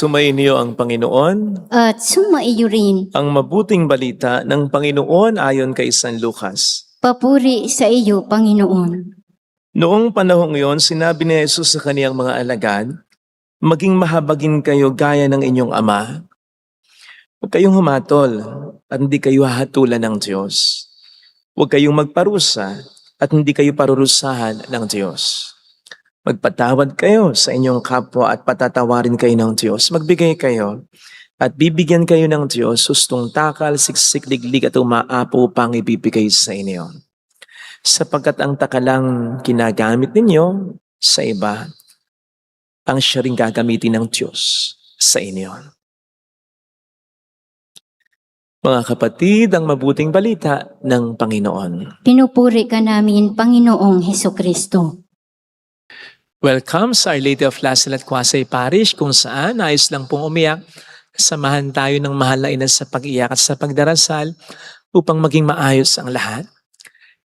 Sumainyo ang Panginoon, at sumaiyo rin. ang mabuting balita ng Panginoon ayon kay San Lucas. Papuri sa iyo, Panginoon. Noong panahong iyon, sinabi ni Jesus sa kaniyang mga alagad, maging mahabagin kayo gaya ng inyong ama. Huwag kayong humatol at hindi kayo hahatulan ng Diyos. Huwag kayong magparusa at hindi kayo parurusahan ng Diyos. Magpatawad kayo sa inyong kapwa at patatawarin kayo ng Diyos. Magbigay kayo at bibigyan kayo ng Diyos, hustong takal, siksik, liglig at umaapaw pang ibibigay sa inyo. Sapagkat ang takalang ginagamit ninyo sa iba, ang siya ring gagamitin ng Diyos sa inyo. Mga kapatid, ang mabuting balita ng Panginoon. Pinupuri ka namin, Panginoong Hesukristo. Welcome sa Our Lady of Lasalette Quasay Parish, kung saan nais lang pong umiyak. Samahan tayo ng mahal na ina sa pag-iyak at sa pagdarasal upang maging maayos ang lahat.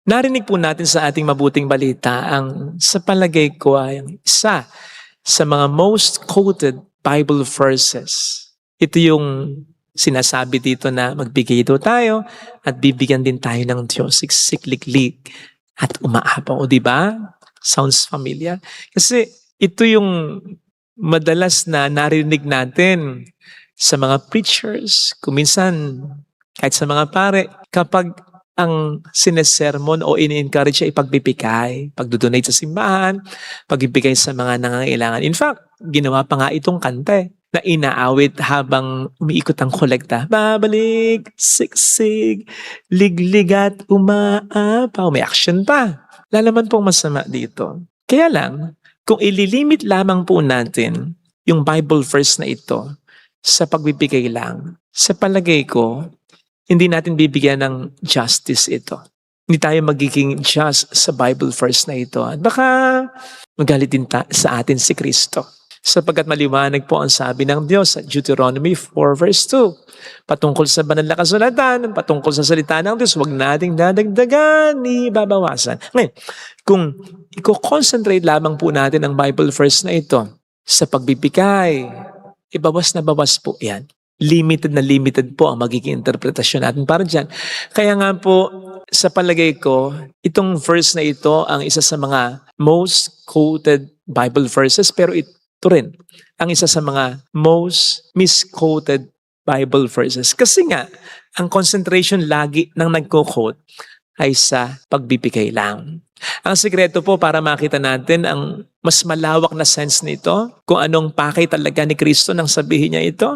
Narinig po natin sa ating mabuting balita ang sa palagay ko ay ang isa sa mga most quoted Bible verses. Ito yung sinasabi dito na magbigay daw tayo at bibigyan din tayo ng Diyos. Siksikliklik at umaapaw. O diba? Sounds familiar. Kasi ito yung madalas na narinig natin sa mga preachers, kuminsan kahit sa mga pare, kapag ang sinesermon o ini-encourage ay pagbibigay, pagdodonate sa simbahan, pagbibigay sa mga nangangailangan. In fact, ginawa pa nga itong kante na inaawit habang umiikot ang kolekta. Babalik, siksig, liglig at umaapaw. May action pa. Lalaman pong masama dito. Kaya lang, kung ililimit lamang po natin yung Bible verse na ito sa pagbibigay lang, sa palagay ko, hindi natin bibigyan ng justice ito. Hindi tayo magiging just sa Bible verse na ito. At baka magalit din sa atin si Kristo. Sapagkat maliwanag po ang sabi ng Diyos sa Deuteronomy 4 verse 2. Patungkol sa banal na kasulatan, patungkol sa salita ng Diyos, huwag nating dadagdagan ni babawasan. Ngayon, kung i-concentrate lamang po natin ang Bible verse na ito sa pagbibigay, bawas na bawas po yan. Limited na limited po ang magiging interpretasyon natin para dyan. Kaya nga po, sa palagay ko, itong verse na ito ang isa sa mga most quoted Bible verses, pero ito rin ang isa sa mga most misquoted Bible verses. Kasi nga, ang concentration lagi ng nagko-quote ay sa pagbibigay lang. Ang sikreto po para makita natin ang mas malawak na sense nito, kung anong pakay talaga ni Kristo nang sabihin niya ito,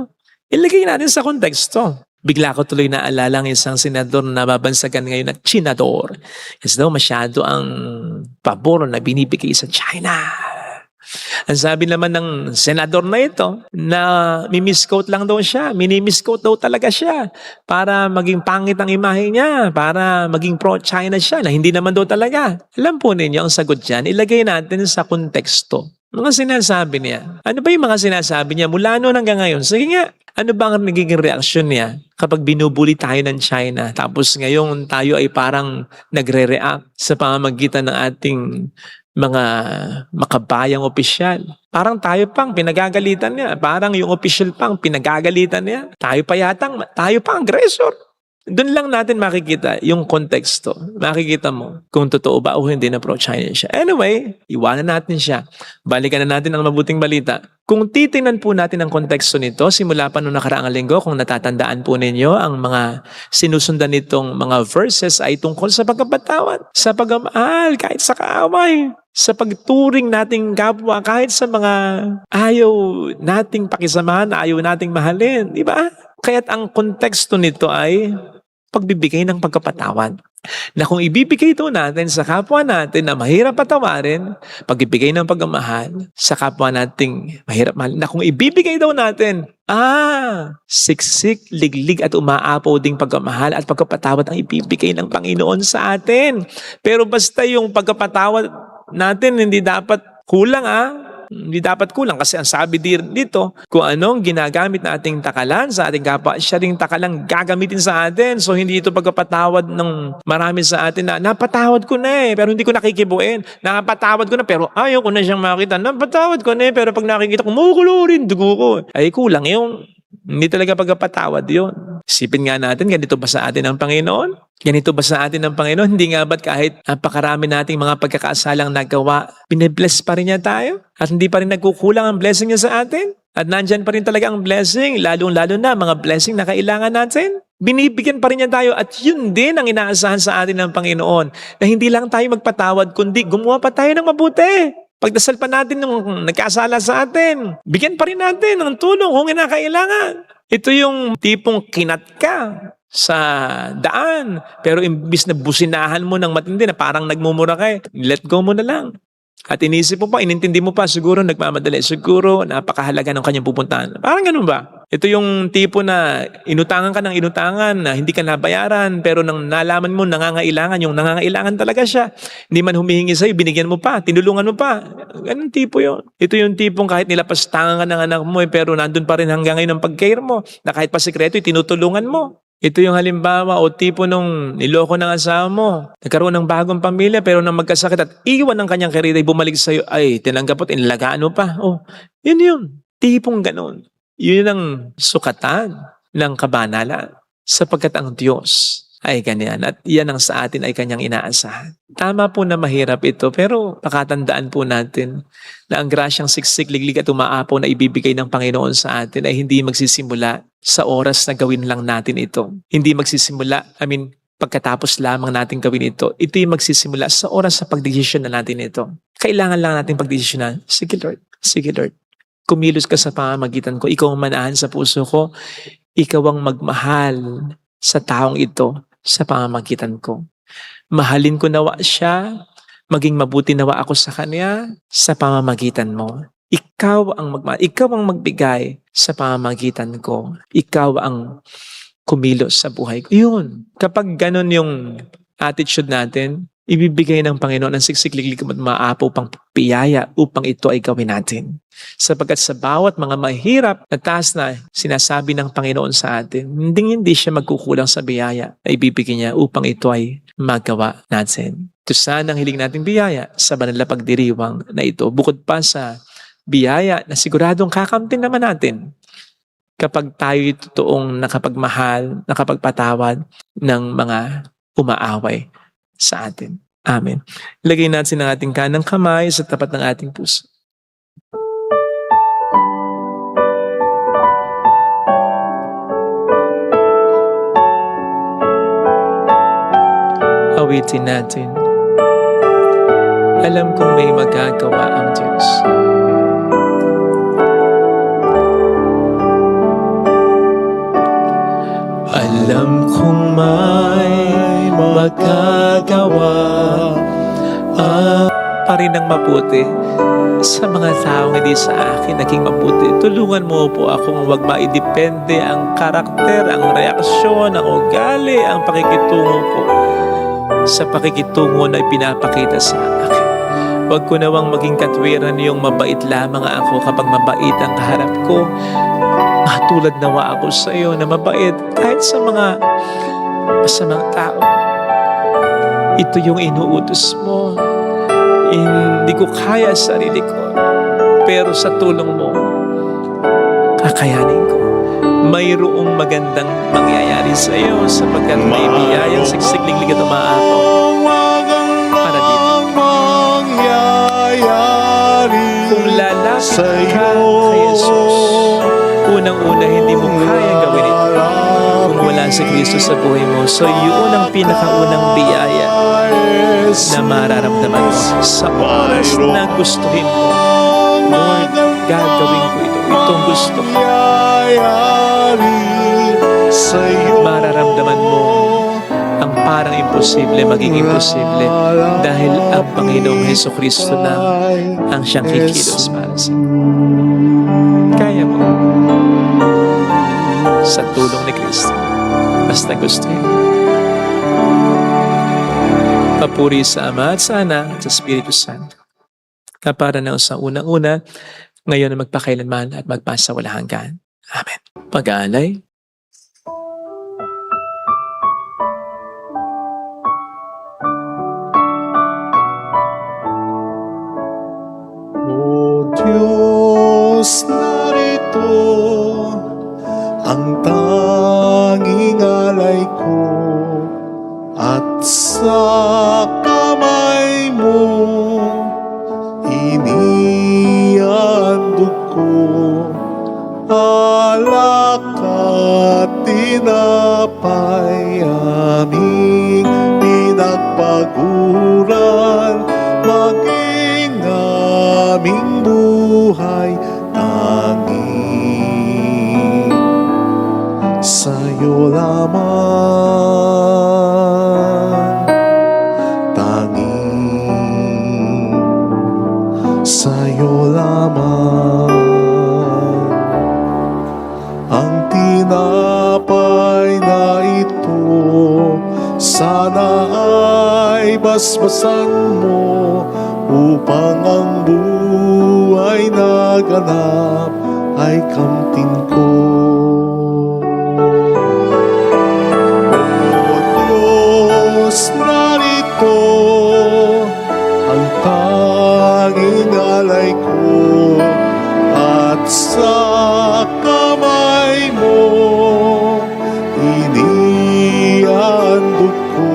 ilagay natin sa konteksto. Bigla ko tuloy naalala ng isang senador na nababansagan ngayon na Chinador. Kasi daw masyado ang pabor na binibigay sa China. Ang sabi naman ng senador na ito, na mimisquote lang daw siya, minimisquote daw talaga siya para maging pangit ang imahe niya, para maging pro-China siya, na hindi naman daw talaga. Alam po ninyo, ang sagot dyan, ilagay natin sa konteksto. Mga sinasabi niya. Ano ba yung mga sinasabi niya mula noon hanggang ngayon? Sige nga, ano ba ang nagiging reaksyon niya kapag binubuli tayo ng China? Tapos ngayon tayo ay parang nagre-react sa pamamagitan ng ating mga makabayang opisyal. Parang tayo pang pinagagalitan niya. Parang yung opisyal pang pinagagalitan niya. Tayo pa aggressor. Doon lang natin makikita yung konteksto. Makikita mo kung totoo ba o hindi na pro-China siya. Anyway, iwanan natin siya. Balikan na natin ang mabuting balita. Kung titingnan po natin ang konteksto nito, simula pa noong nakaraang linggo, kung natatandaan po ninyo, ang mga sinusundan nitong mga verses ay tungkol sa pagkapatawad, sa pagmamahal, kahit sa kaaway, sa pagturing nating kapwa, kahit sa mga ayaw nating pakisamahan, ayaw nating mahalin, di ba? Kaya't ang konteksto nito ay pagbibigay ng pagkapatawad. Na kung ibibigay ito natin sa kapwa natin na mahirap patawarin, pagbibigay ng pagmamahal sa kapwa nating mahirap mahal, na kung ibibigay daw natin, siksik, liglig at umaapaw ding pagmamahal at pagkapatawad ang ibibigay ng Panginoon sa atin. Pero basta yung pagkapatawad natin, hindi dapat kulang Hindi dapat kulang kasi ang sabi dito, kung anong ginagamit nating takalan sa ating kapwa, siya ring takalang gagamitin sa atin. So hindi ito pagkapatawad ng marami sa atin na napatawad ko na pero hindi ko nakikibuin. Napatawad ko na pero ayaw ko na siyang makita. Napatawad ko na pero pag nakikita ko, kumukulo rin dugo ko. Ay kulang yung hindi talaga pagkapatawad yun. Isipin nga natin, ganito ba sa atin ang Panginoon? Ganito ba sa atin ang Panginoon? Hindi nga ba't kahit napakarami nating mga pagkakasalang nagawa, binibless pa rin niya tayo? At hindi pa rin nagkukulang ang blessing niya sa atin? At nandyan pa rin talaga ang blessing, lalong-lalo na mga blessing na kailangan natin? Binibigyan pa rin niya tayo at yun din ang inaasahan sa atin ng Panginoon. Na hindi lang tayo magpatawad, kundi gumawa pa tayo ng mabuti. Pagdasal pa natin nung nagkasala sa atin. Bigyan pa rin natin ng tulong kung kinakailangan. Ito yung tipong kinat ka sa daan. Pero imbis na businahan mo ng matindi na parang nagmumura ka, let go mo na lang. At inisip mo pa, inintindi mo pa, siguro nagmamadali, siguro napakahalaga ng kanyang pupuntahan. Parang ganun ba? Ito yung tipo na inutangan ka ng inutangan na hindi ka nabayaran pero nang nalaman mo nangangailangan, yung nangangailangan talaga siya. Hindi man humihingi sa'yo, binigyan mo pa, tinulungan mo pa. Ganun tipo yun. Ito yung tipong kahit nilapastangan ka ng anak mo pero nandun pa rin hanggang ngayon ang pag-care mo na kahit pa sikreto, tinutulungan mo. Ito yung halimbawa o tipo nung niloko ng asawa mo. Nagkaroon ng bagong pamilya pero nang magkasakit at iwan ng kanyang karera ay bumalik sa'yo, ay tinanggap at inalagaan mo pa. Oh, yun yun. Tipong ganun. Yun ang sukatan ng kabanalan sapagkat ang Diyos ay ganyan at yan ang sa atin ay kanyang inaasahan. Tama po na mahirap ito pero pakatandaan po natin na ang grasyang siksik, liglig at umaapaw na ibibigay ng Panginoon sa atin ay hindi magsisimula sa oras na gawin lang natin ito. Hindi magsisimula, pagkatapos lamang natin gawin ito. Ito yung magsisimula sa oras sa pagdesisyon na natin ito. Kailangan lang natin pagdesisyonan. Sige Lord. Kumilos ka sa pamamagitan ko. Ikaw ang manahan sa puso ko. Ikaw ang magmahal sa taong ito sa pamamagitan ko. Mahalin ko nawa siya. Maging mabuti nawa ako sa kanya sa pamamagitan mo. Ikaw ang magmahal. Ikaw ang magbigay sa pamamagitan ko. Ikaw ang kumilos sa buhay ko. Yun. Kapag ganun yung attitude natin, ibibigay ng Panginoon ang siksikliglig at maapaw pang piyaya upang ito ay gawin natin. Sapagkat sa bawat mga mahirap na task na sinasabi ng Panginoon sa atin, hindi siya magkukulang sa biyaya na ibibigay niya upang ito ay magawa natin. Ito sana ang hiling nating biyaya sa banal na pagdiriwang na ito. Bukod pa sa biyaya na siguradong kakamtin naman natin kapag tayo totoong nakapagmahal, nakapagpatawad ng mga umaaway sa atin. Amen. Lagay natin ang ating kanang kamay sa tapat ng ating puso. Awitin natin. Alam kong may magagawa ang Diyos. Alam kong may magagawa pa rin ng mabuti sa mga taong hindi sa akin naging mabuti. Tulungan mo po akong huwag maidepende ang karakter, ang reaksyon, ang ugali, ang pakikitungo ko sa pakikitungo na ipinapakita sa akin. Huwag ko nawang maging katwiran yung mabait lamang ako kapag mabait ang kaharap ko. Matulad nawa ako sa iyo na mabait kahit sa mga masamang tao. Ito yung inuutos mo. Hindi ko kaya sa sarili ko. Pero sa tulong mo, kakayanin ko. Mayroong magandang mangyayari sa iyo sapagkat may biyayang siksikliglig at umaapaw para dito. Kung lalapit ka kay Jesus, unang-una hindi mo kaya gawin ito kung wala si Kristo sa buhay mo. So yun ang pinakaunang biyaya na mararamdaman mo sa oras na gustuhin mo. Lord, gagawin ko ito. Itong gusto ko. Mararamdaman mo ang parang imposible maging imposible dahil ang Panginoong Hesukristo na ang siyang kikilos para sa iyo. Kaya mo sa tulong ni Kristo. Basta gusto mo. Papuri sa Ama at sa Anak at sa Espiritu Santo. kapara na sa unang-una, ngayon na magpakailanman at magpasawalang hanggan. Amen. Pag-aalay. O Diyos, narito ang tanging alay ko at sa kamay mo inihandog ko alak at tinapay aming pinagpaguran maging aming buhay tanging sa'yo lamang, tanging sa'yo lamang. Ang tinapay na ito sana ay basbasan mo upang ang buhay na ganap ay kamtin ko. O Diyos, narito ang tanging alay ko at sa kamay mo inihandog ko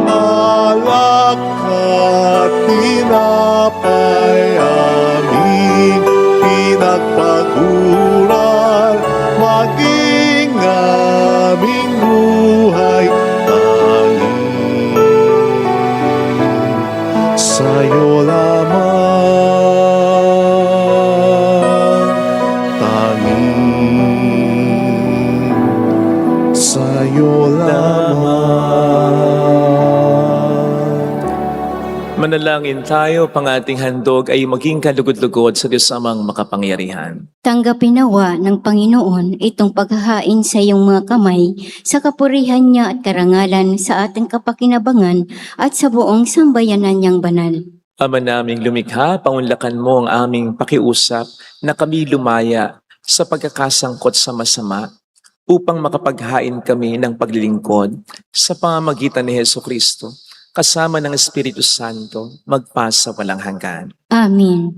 alak at tinapay aming pinagpaguran maging aming buhay tanging sa'yo lamang, tanging sa'yo lamang. Manalangin tayo, pang ating handog ay maging kalugod-lugod sa Diyos Amang makapangyarihan. Tanggapin nawa ng Panginoon itong paghahain sa iyong mga kamay sa kapurihan niya at karangalan sa ating kapakinabangan at sa buong sambayanan niyang banal. Ama naming lumikha, paunlakan mo ang aming pakiusap na kami lumaya sa pagkakasangkot sa masama upang makapaghain kami ng paglilingkod sa pamamagitan ni Hesukristo kasama ng Espiritu Santo magpasa walang hanggan. Amen.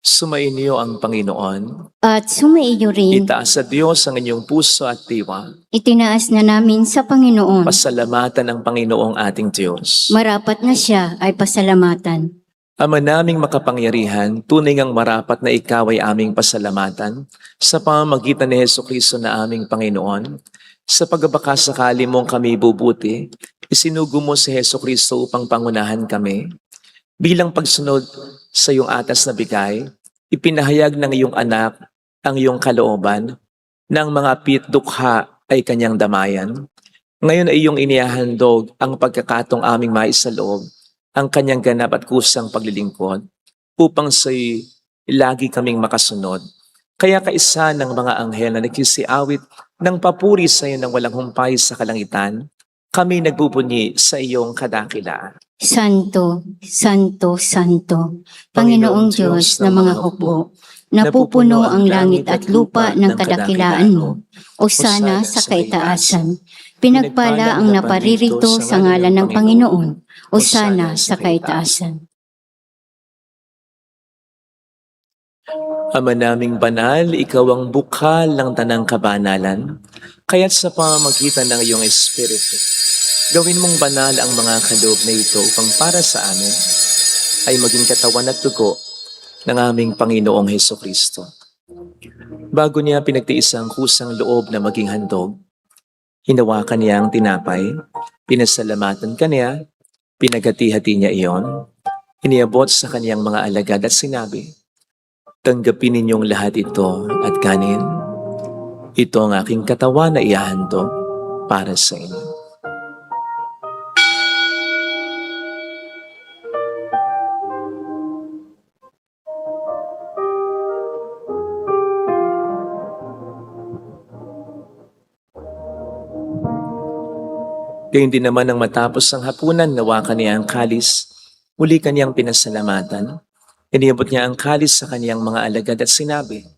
Sumainyo ang Panginoon. At sumaiyo rin, Itaas sa Diyos ang inyong puso at diwa. itinaas na namin sa Panginoon. Pasalamatan ang Panginoong ating Diyos. Marapat na siya ay pasalamatan. Ama naming makapangyarihan, tunay ngang marapat na ikaw ay aming pasalamatan sa pamamagitan ni Hesukristo na aming Panginoon. Sa pagbabakasakali mong kami bubuti, isinugo mo si Hesukristo upang pangunahan kami. Bilang pagsunod sa iyong atas na bigay, ipinahayag ng iyong anak ang iyong kalooban ng mga pitdukha ay kanyang damayan. Ngayon ay iyong inihahandog ang pagkakatong aming maisaloob, ang kanyang ganap at kusang paglilingkod, upang sa'y lagi kaming makasunod. Kaya kaisa ng mga anghel na nagsisiawit ng papuri sa iyo ng walang humpay sa kalangitan, kami nagbubunyi sa iyong kadakilaan. Santo, Santo, Santo, Panginoong Diyos ng mga hukbo, napupuno ang langit at lupa ng kadakilaan mo. Osana sa kaitaasan. Pinagpala ang naparirito sa ngalan ng Panginoon. Osana sa kaitaasan. Ama naming banal, ikaw ang bukal ng tanang kabanalan, kaya't sa pamamagitan ng iyong Espiritu, gawin mong banal ang mga kaloob na ito upang para sa amin ay maging katawan at dugo ng aming Panginoong Hesukristo. Bago niya pinagtiis ang kusang loob na maging handog, hinawakan niya ang tinapay, pinasalamatan kaniya, pinaghati-hati niya iyon, iniabot sa kaniyang mga alagad at sinabi, "Tanggapin ninyong lahat ito at kanin. Ito ang aking katawan na ihahandog para sa inyo." Gayun din naman nang matapos ang hapunan, nawakan niya ang kalis, Muli kaniyang pinasalamatan. Iniabot niya ang kalis sa kaniyang mga alagad at sinabi,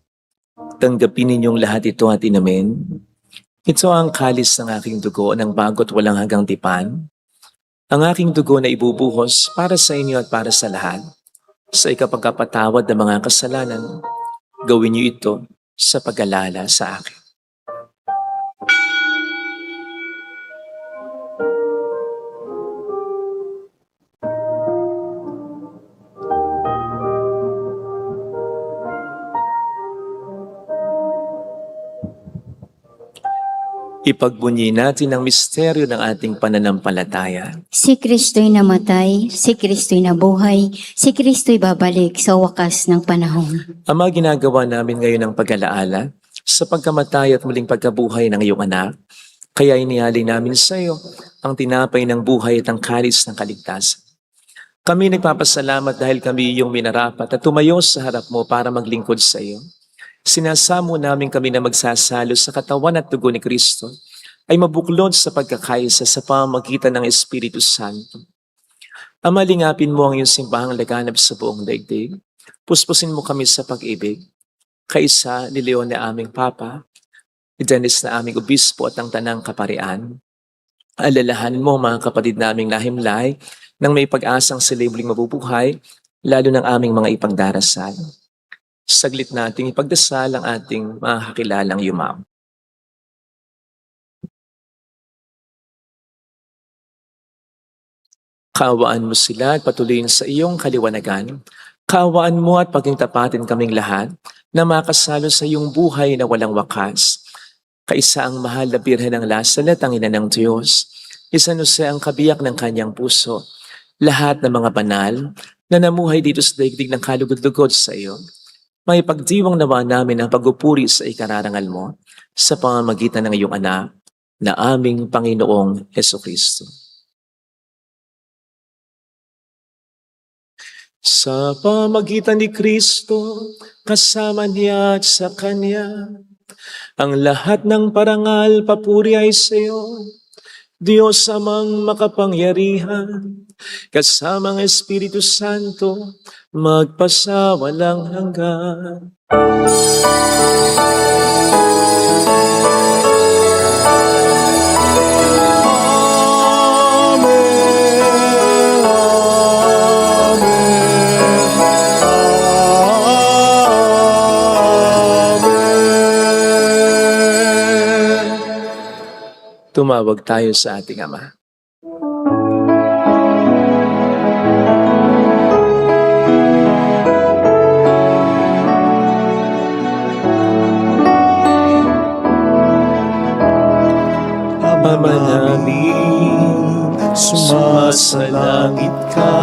"Tanggapin ninyong lahat ito at inumin. Ito ang kalis ng aking dugo ng bago't walang hanggang tipan. Ang aking dugo na ibubuhos para sa inyo at para sa lahat. Sa ikapagkapatawad ng mga kasalanan, gawin niyo ito sa pag-alala sa akin." Ipagbunyi natin ang misteryo ng ating pananampalataya. Si Kristo'y namatay, si Kristo'y nabuhay, si Kristo'y babalik sa wakas ng panahon. Ama, ginagawa namin ngayon ang pag-alaala sa pagkamatay at muling pagkabuhay ng iyong anak. Kaya inialay namin sa iyo ang tinapay ng buhay at ang kalis ng kaligtasan. Kami nagpapasalamat dahil kami iyong minarapat at tumayo sa harap mo para maglingkod sa iyo. Sinasamo namin kami na magsasalo sa katawan at dugo ni Kristo ay mabuklod sa pagkakaisa sa pamamagitan ng Espiritu Santo. Ama, lingapin mo ang iyong simbahang laganap sa buong daigdig. Puspusin mo kami sa pag-ibig. Kaisa ni Leon na aming Papa, ni Dennis na aming Obispo at ang Tanang Kaparian. Alalahanin mo mga kapatid naming nahimlay nang may pag-asang sila muling mabubuhay, lalo ng aming mga ipagdarasal. Saglit nating ipagdasal ang ating mga kakilalang yumaw. Kaawaan mo sila at patuloyin sa iyong kaliwanagan. Kaawaan mo at paging tapatin kaming lahat na makasalo sa iyong buhay na walang wakas. Kaisa ang mahal na Birhen ng Lasalet, ang ina ng Diyos. Isa Jose ang kabiyak ng kanyang puso. Lahat ng mga banal na namuhay dito sa daigdig ng kalugod-lugod sa iyo. May pagdiwang nawa namin ang pagupuri sa ikararangal mo sa pamamagitan ng iyong anak na aming Panginoong Hesukristo. Sa pamamagitan ni Kristo, kasama niya at sa Kanya, ang lahat ng parangal papuri ay sa iyo, Diyos amang makapangyarihan, kasama ang Espiritu Santo, magpasawalang hanggan. Tumawag tayo sa ating Ama. Ama namin, sumasalangit ka,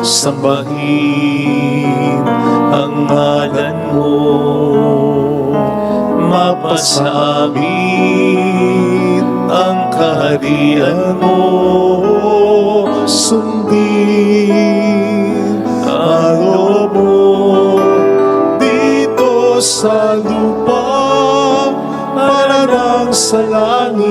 sambahin ang ngalan mo, mapasa amin ang kaharian mo, sundin ang loob mo dito sa lupa para nang sa langit.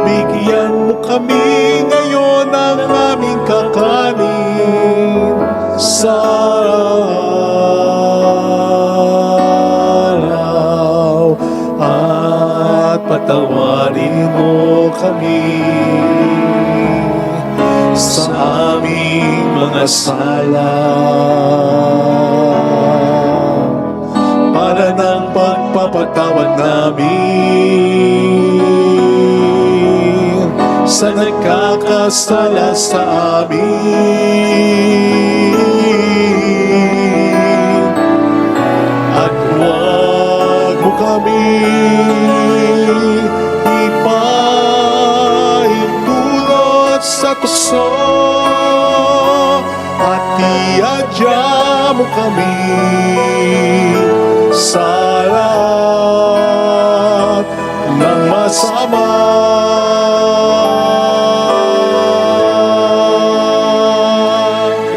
Bigyan mo kami ngayon ng aming kakanin sa araw, at patawarin mo kami sa aming mga sala, para ng pagpapatawad namin sa nagkakasala sa amin. At huwag mo kami ipahintulot sa tukso, at iadya mo kami sa lahat ng masama.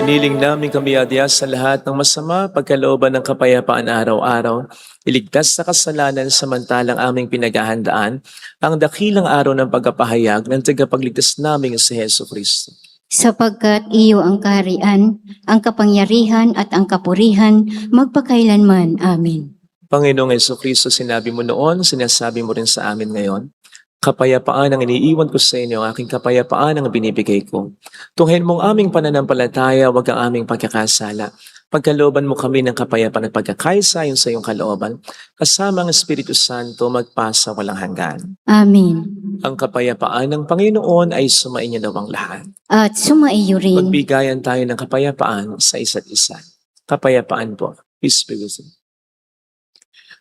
Iniling namin kami adya sa lahat ng masama, pagkalooban ng kapayapaan araw-araw, iligtas sa kasalanan samantalang aming pinaghahandaan ang dakilang araw ng pagkapahayag ng tagapagligtas naming si Heso Kristo. Sapagkat iyo ang kaharian, ang kapangyarihan at ang kapurihan, magpakailanman. Amen. Panginoong Heso Kristo, sinabi mo noon, sinasabi mo rin sa amin ngayon, kapayapaan ang iniiwan ko sa inyo, aking kapayapaan ang binibigay ko. Tunghayin mong aming pananampalataya, huwag ang aming pagkakasala. Pagkalooban mo kami ng kapayapaan at pagkakaisa ayon sa iyong kalooban, kasama ang Espiritu Santo magpasa walang hanggan. Amen. Ang kapayapaan ng Panginoon ay sumainyo daw ang lahat. At sumaiyo rin. Magbigayan tayo ng kapayapaan sa isa't isa. Kapayapaan po. Peace be with you.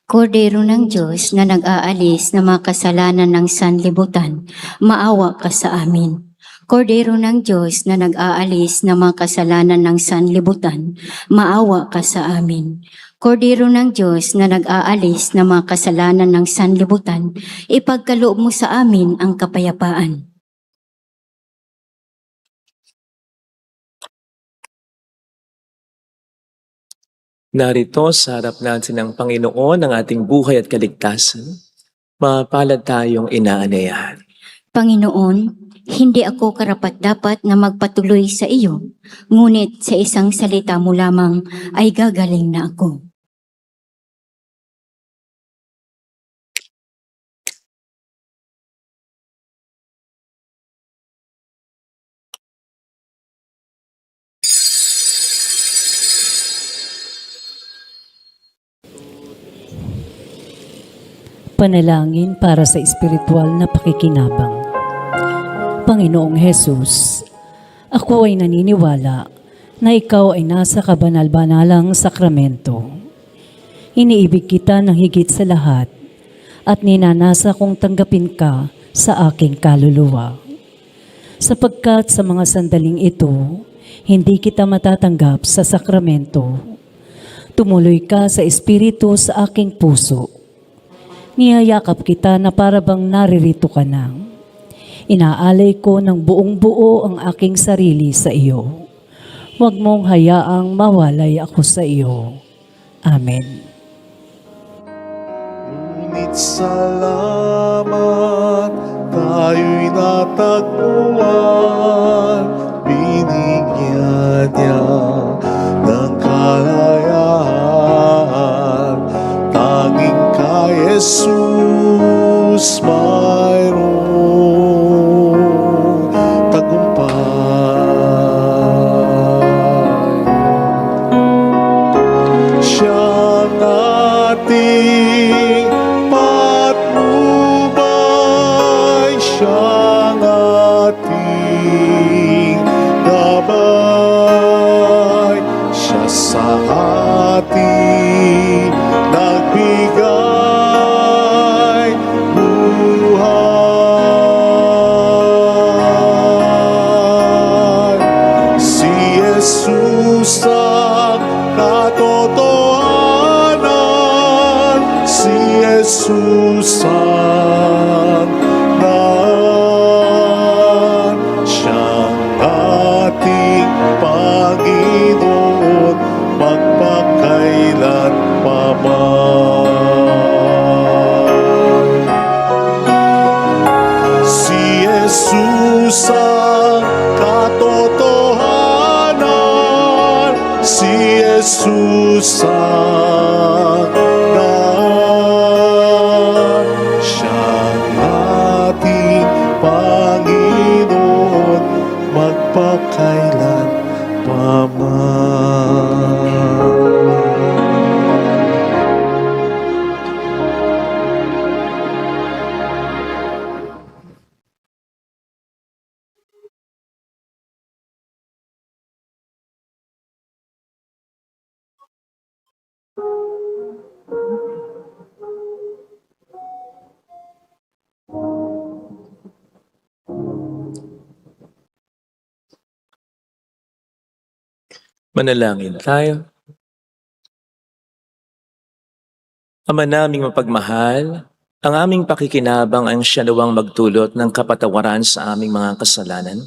Kordero ng Diyos na nag-aalis ng mga kasalanan ng sanlibutan, maawa ka sa amin. Kordero ng Diyos na nag-aalis ng mga kasalanan ng sanlibutan, maawa ka sa amin. Kordero ng Diyos na nag-aalis ng mga kasalanan ng sanlibutan, ipagkaloob mo sa amin ang kapayapaan. Narito sa harap natin ng Panginoon ang ating buhay at kaligtasan. Mapalad tayong inaanayahan. Panginoon, hindi ako karapat-dapat na magpatuloy sa iyo, ngunit sa isang salita mo lamang ay gagaling na ako. Panalangin para sa espiritual na pakikinabang. Panginoong Hesus, ako ay naniniwala na ikaw ay nasa kabanal-banalang sakramento. Iniibig kita ng higit sa lahat at ninanasa kong tanggapin ka sa aking kaluluwa. Sapagkat sa mga sandaling ito, hindi kita matatanggap sa sakramento. Tumuloy ka sa espiritu sa aking puso. Niyayakap kita na para bang naririto ka na. Inaalay ko ng buong buo ang aking sarili sa iyo. Huwag mong hayaang mawalay ako sa iyo. Amen. Ngunit salamat, tayo'y natagpuan, binigyan niya ng kalayaan. Tanging kay Jesus mayroong tagumpay. Siyang ating patnubay, siyang ating gabay, siya sa ating nagbigay buhay. Si Jesus ang katotohanan, si Jesus ang daan, siyang ating Panginoon magpakailan paman. Si Jesus ang katotohanan, si Jesus ang daan, siyang ating Panginoon magpakailan paman. Manalangin tayo. Ama naming mapagmahal, ang aming pakikinabang ang siya nawang magdulot ng kapatawaran sa aming mga kasalanan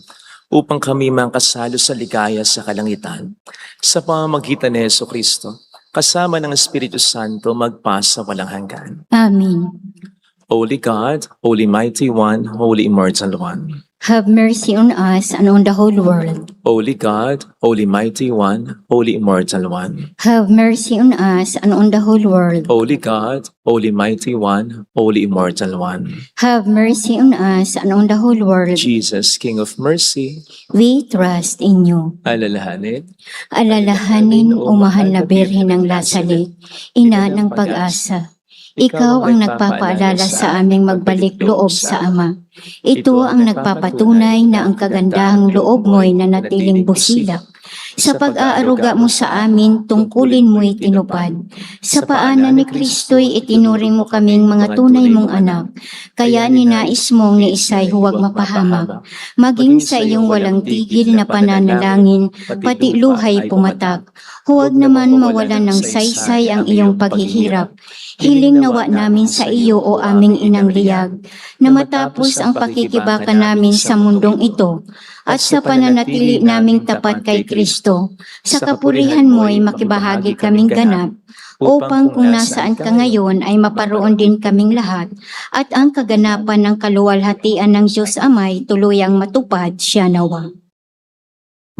upang kami makasalo sa ligaya sa kalangitan. Sa pamamagitan ni Jesucristo, kasama ng Espiritu Santo, magpasa walang hanggan. Amen. Holy God, Holy Mighty One, Holy Immortal One. Have mercy on us and on the whole world. Holy God, Holy Mighty One, Holy Immortal One. Have mercy on us and on the whole world. Holy God, Holy Mighty One, Holy Immortal One. Have mercy on us and on the whole world. Jesus, King of Mercy, We trust in you. alalahanin, Alalahanin, o mahal na Birhen ng Lasalit, ina ng pag-asa. Ikaw ang nagpapaalala sa aming magbalik loob sa Ama. Ito ang nagpapatunay na ang kagandahang loob mo'y nanatiling busilak. Sa pag-aaruga mo sa amin, tungkulin mo'y tinupad. Sa paanan ni Kristo'y itinuring mo kaming mga tunay mong anak. Kaya ninais mong ni Isay huwag mapahamak. Maging sa iyong walang tigil na pananalangin, pati luhay pumatak. Huwag naman mawalan ng saysay ang iyong paghihirap. Hiling nawa namin sa iyo o aming inang liyag, na matapos ang pakikibaka namin sa mundong ito, at sa pananatili naming tapat kay Kristo, sa kapurihan mo'y makibahagi kaming ganap, upang kung nasaan ka ngayon ay maparoon din kaming lahat, at ang kaganapan ng kaluwalhatian ng Diyos Amay tuluyang matupad siya nawa.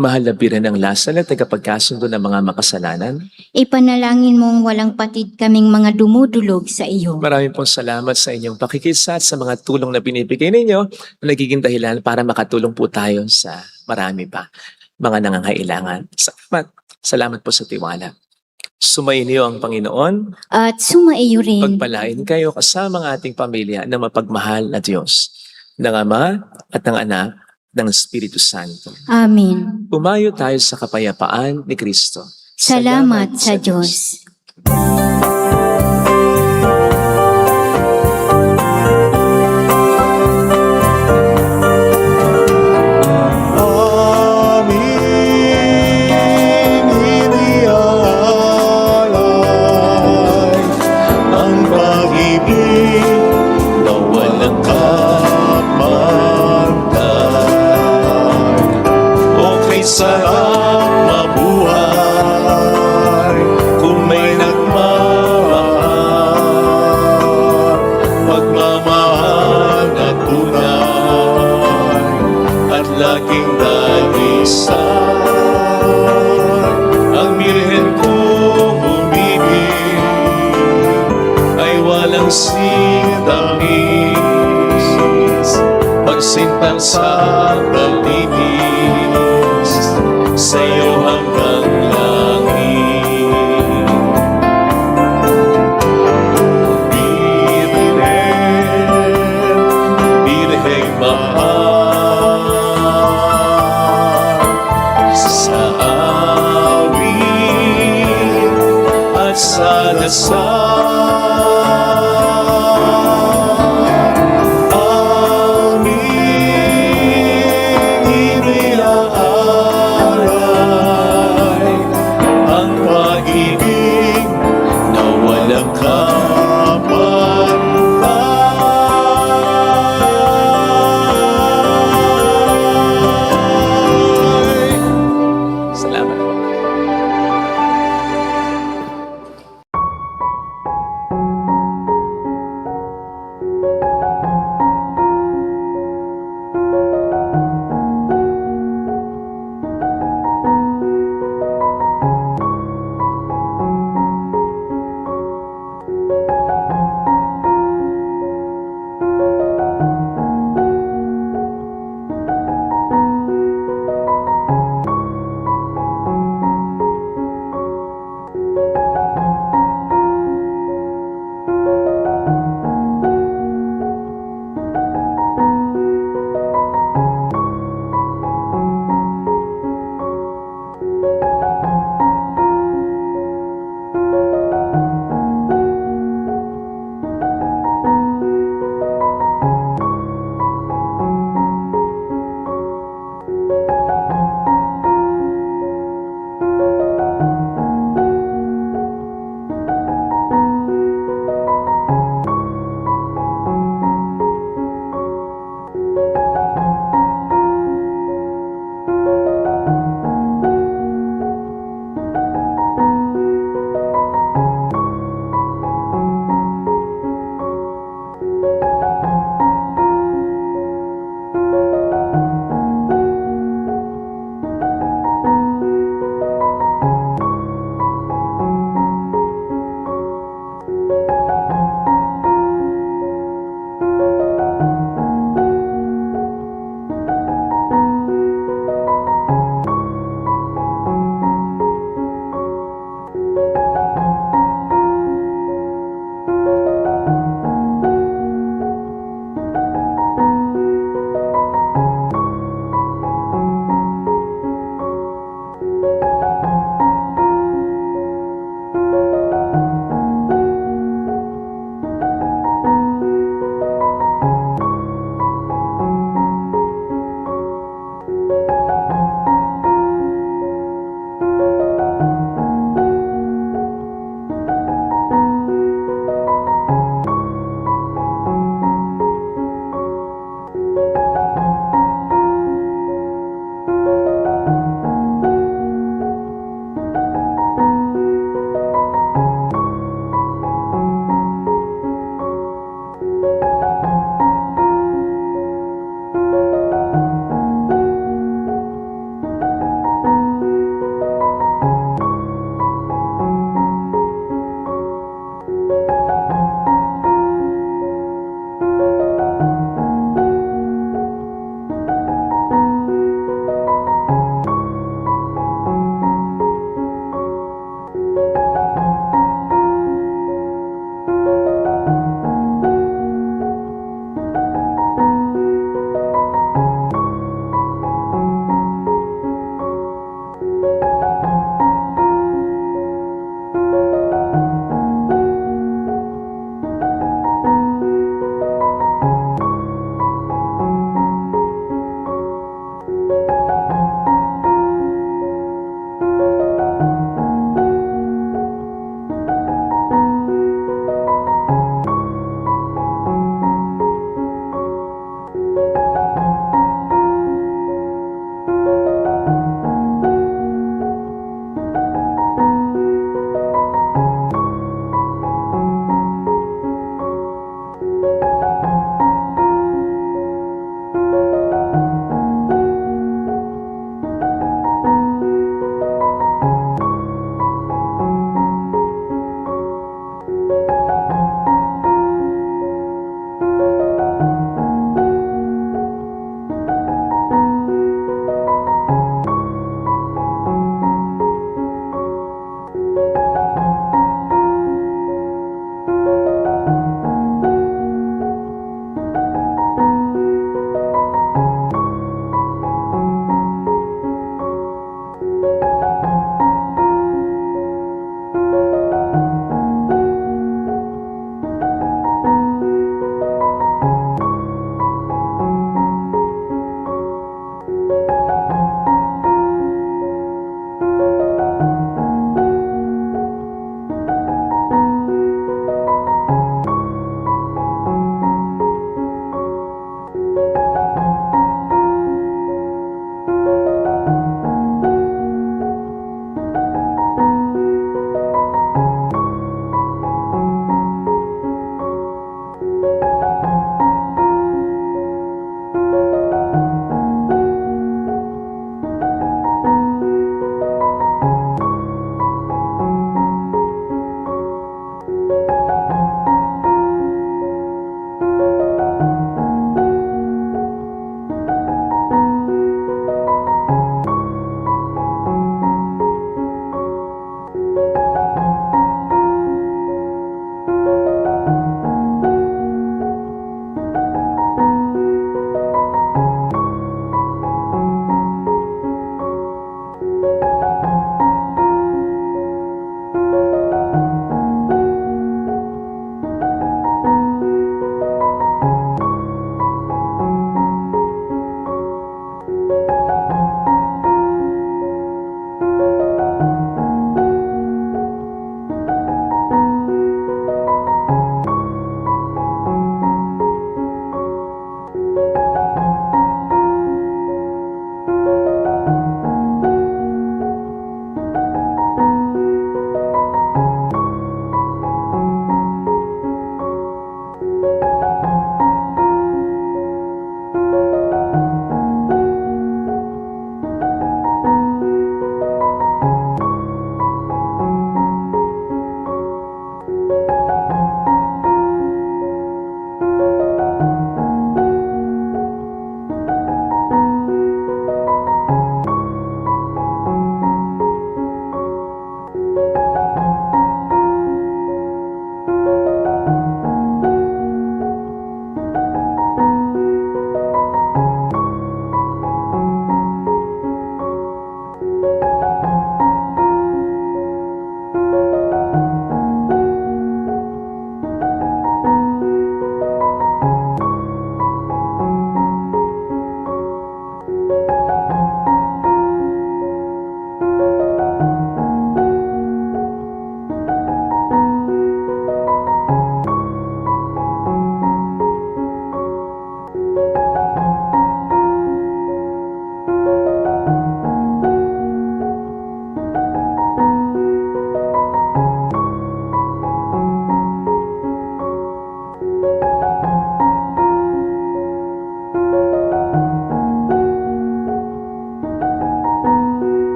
mahal na Birhen ng Lasalet, tagapagkasundo ng mga makasalanan. Ipanalangin mong walang patid kaming mga dumudulog sa iyo. Maraming pong salamat sa inyong pakikisa at sa mga tulong na binibigay ninyo na nagiging dahilan para makatulong po tayo sa marami pa mga nangangailangan. Salamat. Salamat po sa tiwala. Sumainyo ang Panginoon. At sumaiyo rin. Pagpalain kayo kasama ng ating pamilya na mapagmahal na Diyos, ng Ama at ng Anak, ng Espiritu Santo. Amen. Umayo tayo sa kapayapaan ni Kristo. Salamat sa Diyos. Amin. Iniaalay ang pag-ibig na walang kapantay. Okay, sarap mabuhay kung may nagmamahal. Pagmamahal na tunay at laging dalisay. Ang Birhen kong umibig ay walang sintamis. Pagsintang sa pag-ibig sa'yo hanggang langit. Birhen, Birheng mahal, sa awit at sa dasal